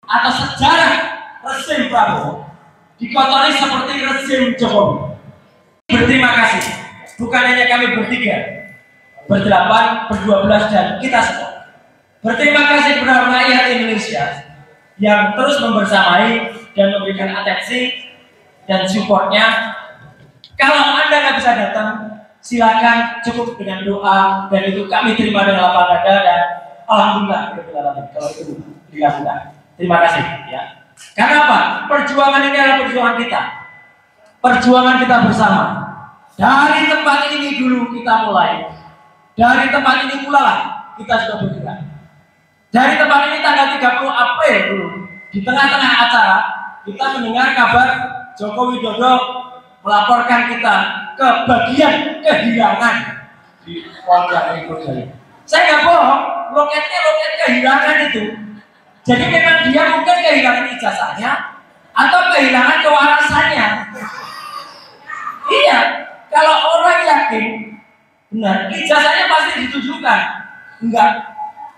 atau sejarah rezim Prabowo dikotori seperti rezim Jokowi. Berterima kasih, bukan hanya kami bertiga, berdelapan, berdua-belas, dan kita semua. Berterima kasih kepada rakyat Indonesia yang terus membersamai dan memberikan atensi dan supportnya. Kalau Anda nggak bisa datang, silakan, cukup dengan doa, dan itu kami terima dengan lapang dada, dan alhamdulillah kalau itu dilakukan. Terima kasih ya. Karena apa? Perjuangan ini adalah perjuangan kita. Perjuangan kita bersama. Dari tempat ini dulu kita mulai. Dari tempat ini pula lah kita sudah bergerak. Dari tempat ini tanggal 30 April dulu, di tengah-tengah acara, kita mendengar kabar Joko Widodo melaporkan kita ke bagian kehilangan di Polda Metro Jaya. Saya nggak bohong, loketnya loket kehilangan itu. Jadi memang dia mungkin kehilangan ijazahnya atau kehilangan kewarasannya. Iya, kalau orang yakin benar ijazahnya pasti ditujukan, enggak,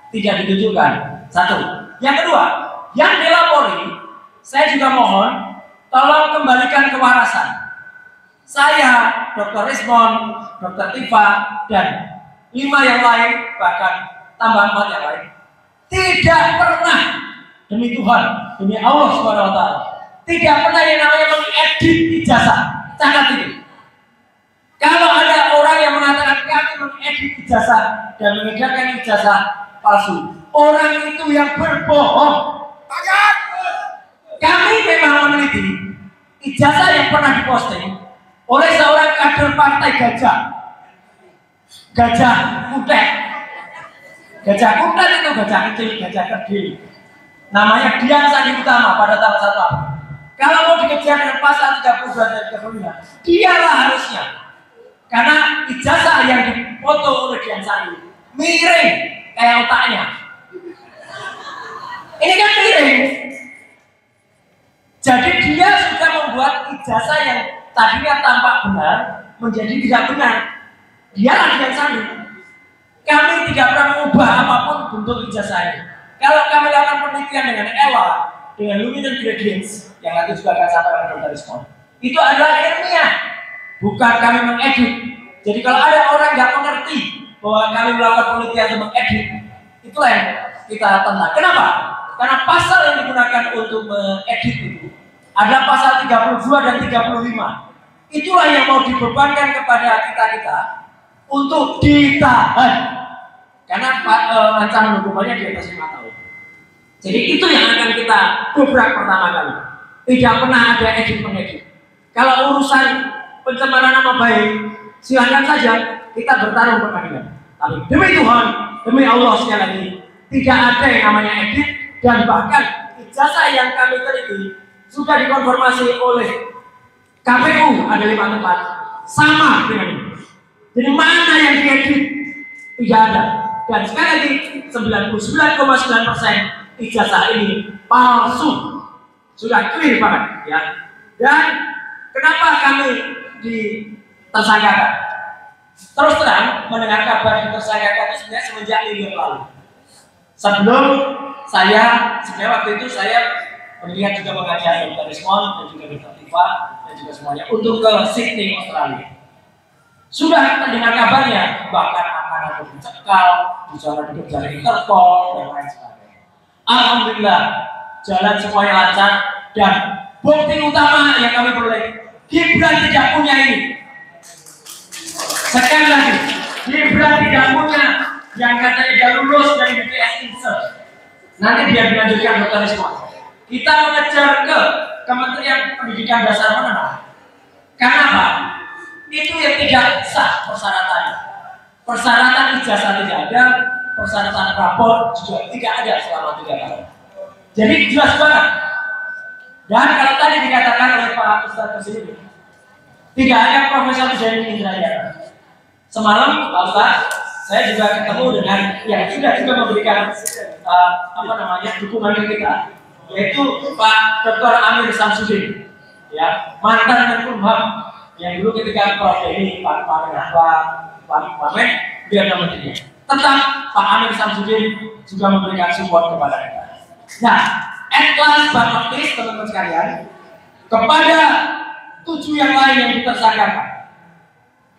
tidak ditujukan. Satu. Yang kedua, yang dilapori, saya juga mohon tolong kembalikan kewarasan. Saya, Dr. Rismon, Dr. Tifa, dan 5 yang lain, bahkan tambah 4 yang lain, tidak pernah, demi Tuhan, demi Allah SWT, tidak pernah yang namanya mengedit ijazah. Catat itu. Kalau ada orang yang mengatakan kami mengedit ijazah dan mengedarkan ijazah palsu, orang itu yang berbohong. Kami memang meneliti ijazah yang pernah diposting oleh seorang kader partai Gajah Kutet. Gajah Kutet itu gajah kecil, gajah kerdil. Namanya Dian Sandi Utama pada tanggal 1 April. Kalau mau dikejar dengan pasal 32 dan 35, dialah harusnya. Karena ijazah yang dipoto oleh Dian Sandi miring kayak otaknya. Ini kan miring. Jadi dia sudah membuat ijazah yang tadinya tampak benar menjadi tidak benar. Dialah Dian Sandi. Kami tidak pernah mengubah apapun bentuk ijazahnya. Kalau kami lakukan penelitian dengan EWA, dengan luminant gradients, yang nanti juga akan sampaikan Dr. Rismon, itu adalah ilmiah, bukan kami mengedit. Jadi kalau ada orang nggak mengerti bahwa kami melakukan penelitian untuk mengedit, itulah yang kita tentang. Kenapa? Karena pasal yang digunakan untuk mengedit itu adalah pasal 32 dan 35. Itulah yang mau dibebankan kepada kita untuk ditahan. Karena ancaman hukumannya di atas 5 tahun. Jadi itu yang akan kita dobrak pertama kali. Tidak pernah ada edit-pengedit. Kalau urusan pencemaran nama baik, silahkan saja kita bertarung pengadilan. Tapi demi Tuhan, demi Allah sekali lagi, tidak ada yang namanya edit, dan bahkan ijazah yang kami teliti sudah dikonfirmasi oleh KPU ada 5 tempat sama dengan ini. Jadi mana yang diedit? Tidak ada. Dan sekali lagi 99,9% ijazah ini palsu. Sudah clear banget ya. Dan kenapa kami ditersangkakan? Terus terang mendengar kabar ditersangkakan itu sebenarnya semenjak minggu yang lalu. Sebelum saya, sebenarnya waktu itu saya melihat juga mengajari Dr. Rismon dan juga Dr. Tifa dan juga semuanya untuk ke Sydney, Australia. Sudah mendengar kabarnya, bahkan akan ada dicekal, bicara dikerjakan Interpol dan lain sebagainya. Alhamdulillah, jalan semuanya lancar, dan bukti utama yang kami peroleh, Gibran tidak punya ini. Sekali lagi, Gibran tidak punya yang katanya dia lulus dari BPS Insert. Nanti dia dilanjutkan Dr. Rismon. Kita mengejar ke Kementerian Pendidikan Dasar Menengah. Karena apa? Itu yang tidak sah persyaratannya. Persyaratan ijazah tidak ada, persyaratan rapor juga tidak ada selama 3 tahun. Jadi jelas banget. Dan kalau tadi dikatakan oleh Pak Ustadz Kesini, tidak ada Profesor Zaini Indrayana. Semalam Pak Ustadz, saya juga ketemu dengan yang sudah juga memberikan dukungan ke kita, yaitu Pak Dr. Amir Samsudin, ya, mantan Menkumham, yang dulu ketika Prof. Denny, Pak Wamen, dia ada menterinya. Tetap Pak Amir Samsudin juga memberikan support kepada kita. Nah, At last but not least, teman-teman sekalian, kepada 7 yang lain yang ditersangkakan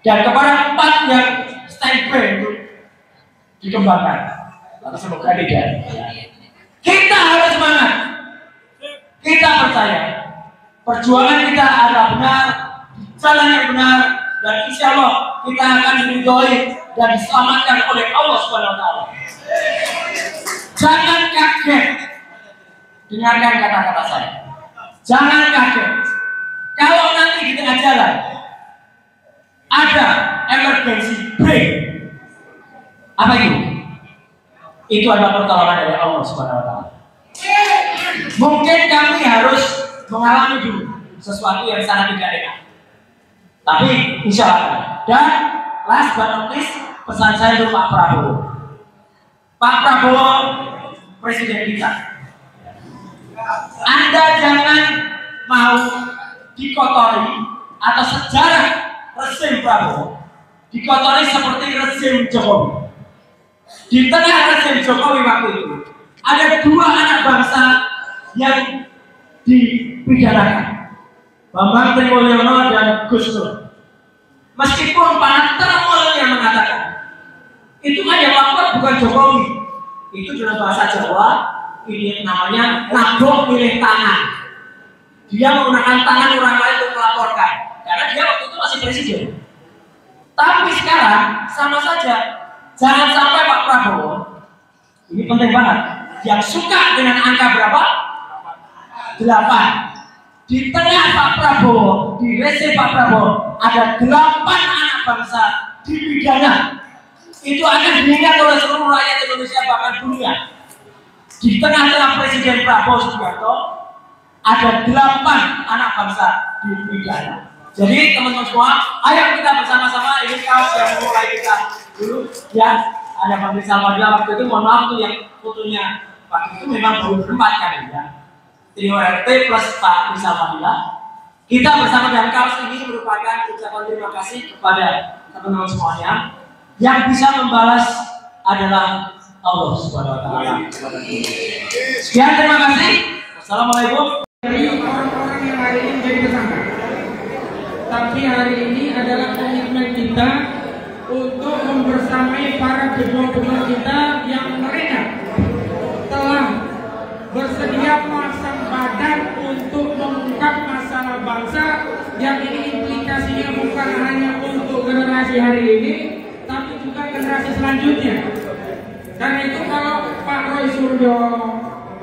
dan kepada 4 yang standby untuk dikembangkan, atau semoga tidak. Kita harus semangat. Kita percaya perjuangan kita adalah benar, jalan yang benar, dan insya Allah kita akan diridhoi dan diselamatkan oleh Allah Subhanahu Wa Taala. Jangan kaget, dengarkan kata-kata saya. Jangan kaget kalau nanti di tengah jalan ada emergency brake. Apa itu? Itu adalah pertolongan dari Allah Subhanahu Wa Taala. Mungkin kami harus mengalami dulu sesuatu yang sangat tidak enak, tapi insya Allah. Dan last but not least, pesan saya untuk Pak Prabowo. Pak Prabowo, Presiden kita, Anda jangan mau dikotori atau sejarah rezim Prabowo dikotori seperti rezim Jokowi. Di tengah rezim Jokowi waktu itu ada 2 anak bangsa yang dipidanakan, Bambang Trimulyono dan Gus Dur. Meskipun Pak Trimulyono yang mengatakan itu kan yang lapor bukan Jokowi, itu dalam bahasa Jawa ini namanya nabok milih tangan. Dia menggunakan tangan orang lain untuk melaporkan karena dia waktu itu masih presiden. Tapi sekarang sama saja, jangan sampai Pak Prabowo, ini penting banget, yang suka dengan angka berapa? 8. Di tengah Pak Prabowo, di rezim Pak Prabowo ada 8 anak bangsa dipidana. Itu akan diingat oleh seluruh rakyat Indonesia bahkan dunia. Di tengah-tengah Presiden Prabowo Subianto ada 8 anak bangsa dipidana. Jadi teman-teman semua, ayo kita bersama-sama, ini kaos yang mulai kita dulu ya. Ada Pak Rizal Fadila waktu itu, mohon maaf tuh yang fotonya waktu itu memang baru berempat kali ya. Trio RT plus Pak Rizal Fadila. Kita bersama dengan kaos ini merupakan ucapan terima kasih kepada teman-teman semuanya. Yang bisa membalas adalah Allah Subhanahu Wa Taala. Sekian, terima kasih. Assalamualaikum. Dari orang-orang yang hari ini menjadi tersangka, tapi hari ini adalah komitmen kita untuk membersamai para ketua-ketua kita yang mereka telah bersedia memasang badan untuk mengungkap masalah bangsa yang ini implikasinya bukan hanya untuk generasi hari ini, tapi juga generasi selanjutnya. Karena itu kalau Pak Roy Suryo,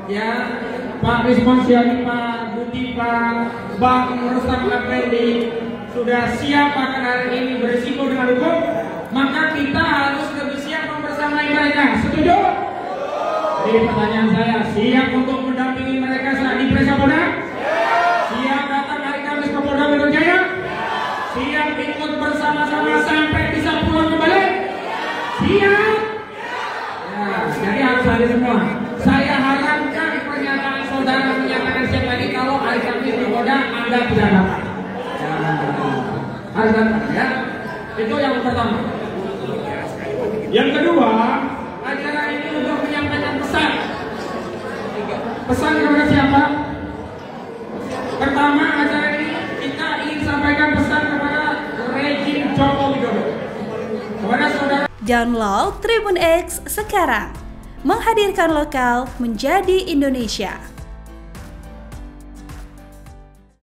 ya, Pak Rizman Syari, Pak Budi, Pak Bang Rustam Effendi sudah siap akan hari ini berisiko dengan hukum, maka kita harus lebih siap membersamai mereka. Setuju? Jadi pertanyaan saya, siap untuk mendampingi mereka saat di Presa Polda? Siap datang hari Kamis ke Polda Metro Jaya? Siap ikut bersama-sama sampai bisa pulang kembali? Siap? Ya, jadi harus hadir semua. Saya harapkan pernyataan saudara menyatakan siap lagi kalau hari Kamis di Polda Anda tidak datang. Harus datang ya. Itu yang pertama. Yang kedua, acara ini untuk menyampaikan pesan. Pesan kepada siapa? Pertama, acara ini kita ingin sampaikan pesan kepada rejim Joko Widodo. Kepada saudara. Download Tribun X sekarang. Menghadirkan lokal menjadi Indonesia.